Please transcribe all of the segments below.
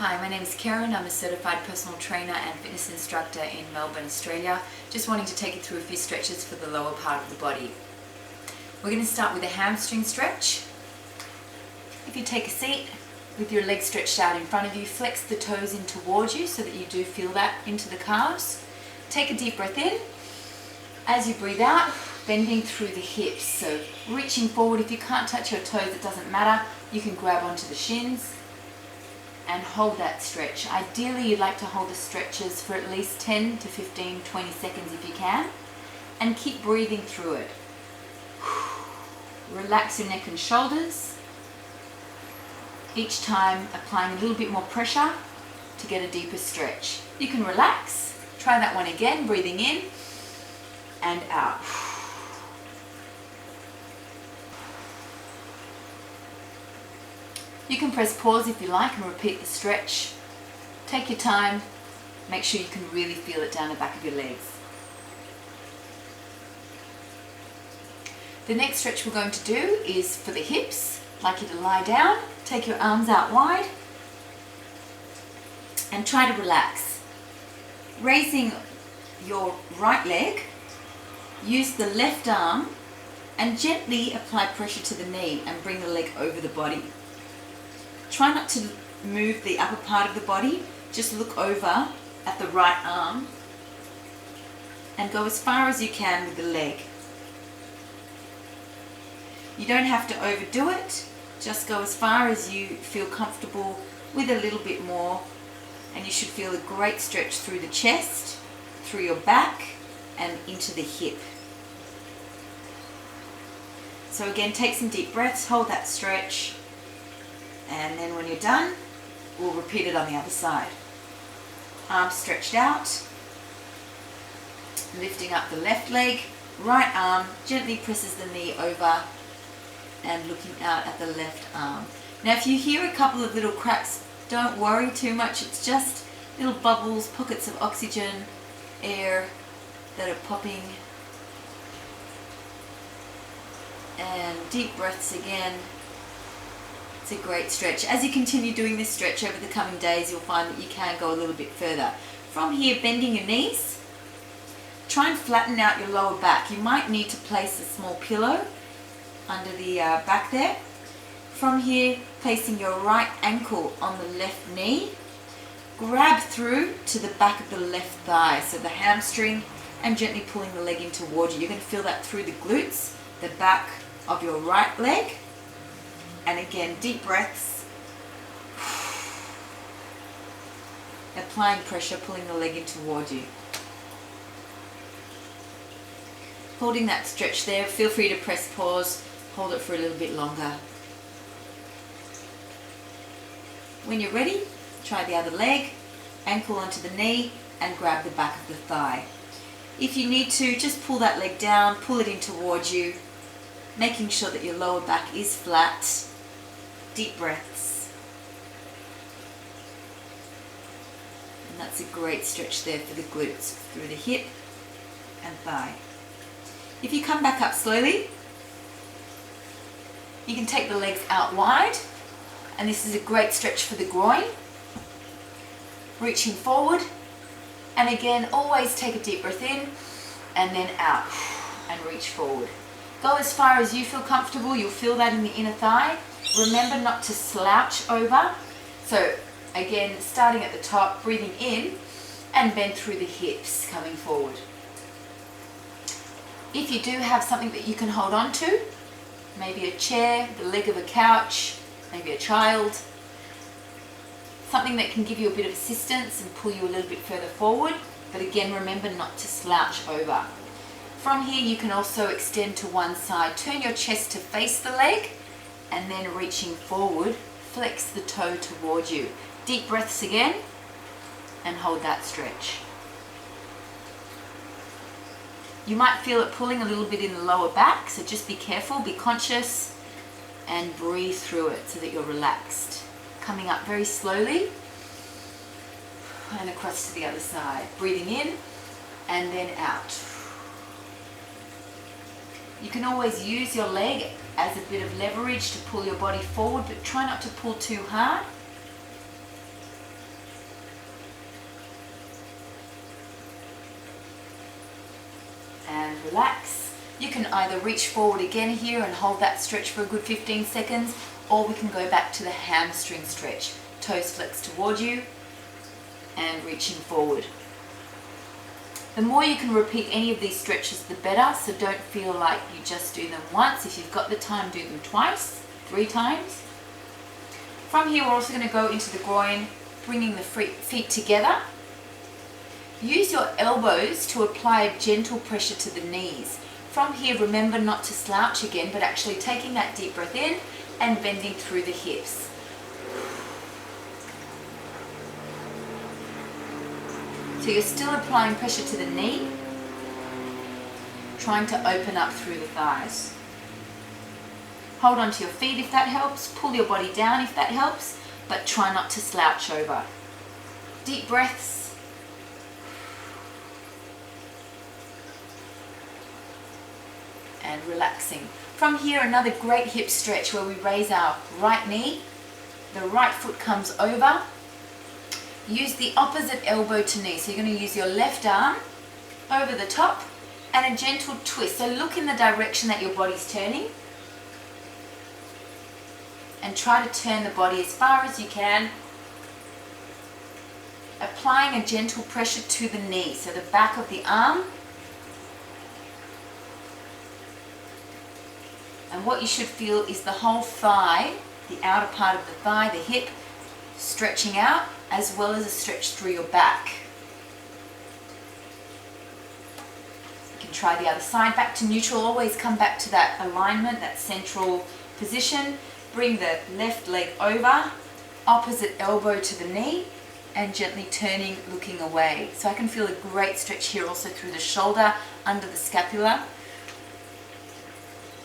Hi, my name is Karen. I'm a certified personal trainer and fitness instructor in Melbourne, Australia. Just wanting to take you through a few stretches for the lower part of the body. We're going to start with a hamstring stretch. If you take a seat with your legs stretched out in front of you, flex the toes in towards you so that you do feel that into the calves. Take a deep breath in. As you breathe out, bending through the hips. So reaching forward. If you can't touch your toes, it doesn't matter. You can grab onto the shins and hold that stretch. Ideally, you'd like to hold the stretches for at least 10 to 15, 20 seconds if you can, and keep breathing through it. Relax your neck and shoulders, each time applying a little bit more pressure to get a deeper stretch. You can relax. Try that one again, breathing in and out. You can press pause if you like and repeat the stretch. Take your time. Make sure you can really feel it down the back of your legs. The next stretch we're going to do is for the hips. I'd like you to lie down, take your arms out wide and try to relax. Raising your right leg, use the left arm and gently apply pressure to the knee and bring the leg over the body. Try not to move the upper part of the body, just look over at the right arm and go as far as you can with the leg. You don't have to overdo it, just go as far as you feel comfortable with a little bit more, and you should feel a great stretch through the chest, through your back and into the hip. So again, take some deep breaths, hold that stretch. And then when you're done, we'll repeat it on the other side. Arms stretched out, lifting up the left leg, right arm gently presses the knee over and looking out at the left arm. Now if you hear a couple of little cracks, don't worry too much. It's just little bubbles, pockets of oxygen, air that are popping. And deep breaths again. It's a great stretch. As you continue doing this stretch over the coming days, you'll find that you can go a little bit further. From here, bending your knees, try and flatten out your lower back. You might need to place a small pillow under the back there. From here, placing your right ankle on the left knee, grab through to the back of the left thigh, so the hamstring, and gently pulling the leg in towards you. You're going to feel that through the glutes, the back of your right leg. And again, deep breaths. Applying pressure, pulling the leg in towards you. Holding that stretch there, feel free to press pause, hold it for a little bit longer. When you're ready, try the other leg, ankle onto the knee and grab the back of the thigh. If you need to, just pull that leg down, pull it in towards you, making sure that your lower back is flat. Deep breaths. And that's a great stretch there for the glutes, through the hip and thigh. If you come back up slowly, you can take the legs out wide, and this is a great stretch for the groin. Reaching forward, and again, always take a deep breath in and then out and reach forward. Go as far as you feel comfortable. You'll feel that in the inner thigh. Remember not to slouch over. So again, starting at the top, breathing in and bend through the hips, coming forward. If you do have something that you can hold on to, maybe a chair, the leg of a couch, maybe a child, something that can give you a bit of assistance and pull you a little bit further forward, but again, remember not to slouch over. From here, you can also extend to one side. Turn your chest to face the leg, and then reaching forward, flex the toe towards you. Deep breaths again, and hold that stretch. You might feel it pulling a little bit in the lower back, so just be careful, be conscious, and breathe through it so that you're relaxed. Coming up very slowly, and across to the other side. Breathing in, and then out. You can always use your leg as a bit of leverage to pull your body forward, but try not to pull too hard. relax. You can either reach forward again here and hold that stretch for a good 15 seconds, or we can go back to the hamstring stretch. Toes flexed toward you and reaching forward. The more you can repeat any of these stretches, the better, so don't feel like you just do them once. If you've got the time, do them twice, 3 times. From here, we're also going to go into the groin, bringing the feet together. Use your elbows to apply gentle pressure to the knees. From here, remember not to slouch again, but actually taking that deep breath in and bending through the hips. So you're still applying pressure to the knee, trying to open up through the thighs. Hold on to your feet if that helps, pull your body down if that helps, but try not to slouch over. Deep breaths. And relaxing. From here, another great hip stretch where we raise our right knee, the right foot comes over. Use the opposite elbow to knee. So you're going to use your left arm over the top and a gentle twist. So look in the direction that your body's turning and try to turn the body as far as you can, applying a gentle pressure to the knee. So the back of the arm. And what you should feel is the whole thigh, the outer part of the thigh, the hip, stretching out, as well as a stretch through your back. You can try the other side, back to neutral. Always come back to that alignment, that central position. Bring the left leg over, opposite elbow to the knee, and gently turning, looking away. So I can feel a great stretch here also through the shoulder, under the scapula.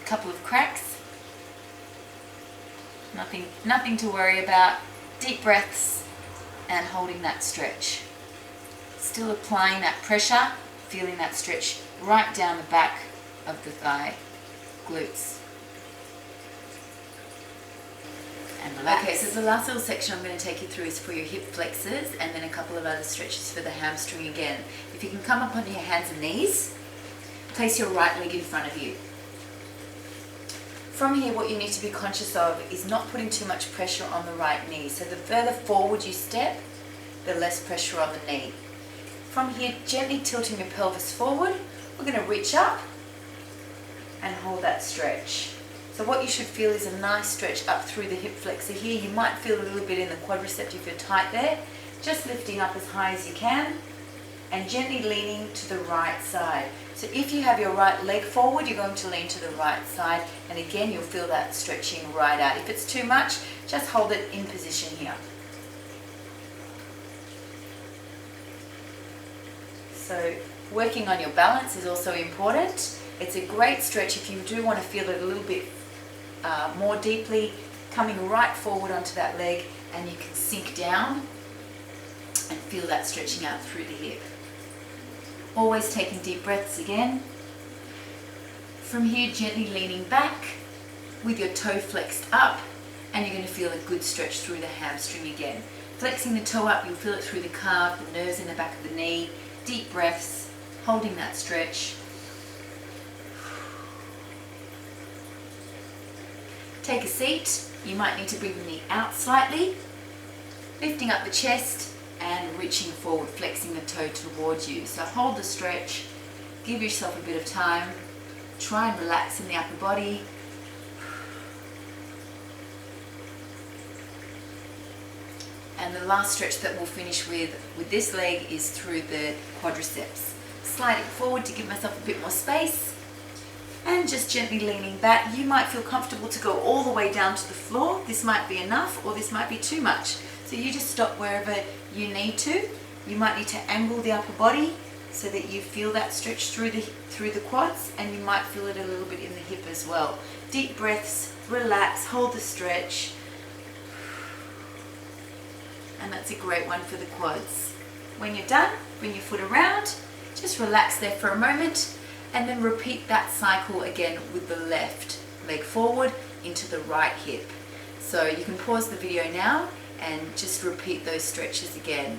A couple of cracks. Nothing to worry about. Deep breaths and holding that stretch. Still applying that pressure, feeling that stretch right down the back of the thigh, glutes. And relax. Okay, so the last little section I'm going to take you through is for your hip flexors and then a couple of other stretches for the hamstring again. If you can come up on your hands and knees, place your right leg in front of you. From here, what you need to be conscious of is not putting too much pressure on the right knee. So the further forward you step, the less pressure on the knee. From here, gently tilting your pelvis forward, we're going to reach up and hold that stretch. So what you should feel is a nice stretch up through the hip flexor here. You might feel a little bit in the quadricep if you're tight there. Just lifting up as high as you can and gently leaning to the right side. So if you have your right leg forward, you're going to lean to the right side, and again you'll feel that stretching right out. If it's too much, just hold it in position here. So working on your balance is also important. It's a great stretch if you do want to feel it a little bit more deeply, coming right forward onto that leg, and you can sink down and feel that stretching out through the hip. Always taking deep breaths again. From here, gently leaning back with your toe flexed up, and you're going to feel a good stretch through the hamstring again. Flexing the toe up, you'll feel it through the calf, the nerves in the back of the knee. Deep breaths, holding that stretch. Take a seat. You might need to bring the knee out slightly, lifting up the chest and reaching forward, flexing the toe towards you. So hold the stretch, give yourself a bit of time, try and relax in the upper body. And the last stretch that we'll finish with this leg is through the quadriceps. Sliding forward to give myself a bit more space and just gently leaning back. You might feel comfortable to go all the way down to the floor. This might be enough or this might be too much. So you just stop wherever you need to. You might need to angle the upper body so that you feel that stretch through the quads, and you might feel it a little bit in the hip as well. Deep breaths, relax, hold the stretch. And that's a great one for the quads. When you're done, bring your foot around, just relax there for a moment, and then repeat that cycle again with the left leg forward into the right hip. So you can pause the video now and just repeat those stretches again.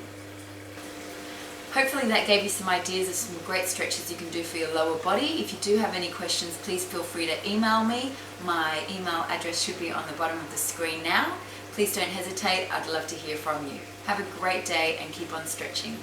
Hopefully that gave you some ideas of some great stretches you can do for your lower body. If you do have any questions, please feel free to email me. My email address should be on the bottom of the screen now. Please don't hesitate, I'd love to hear from you. Have a great day and keep on stretching.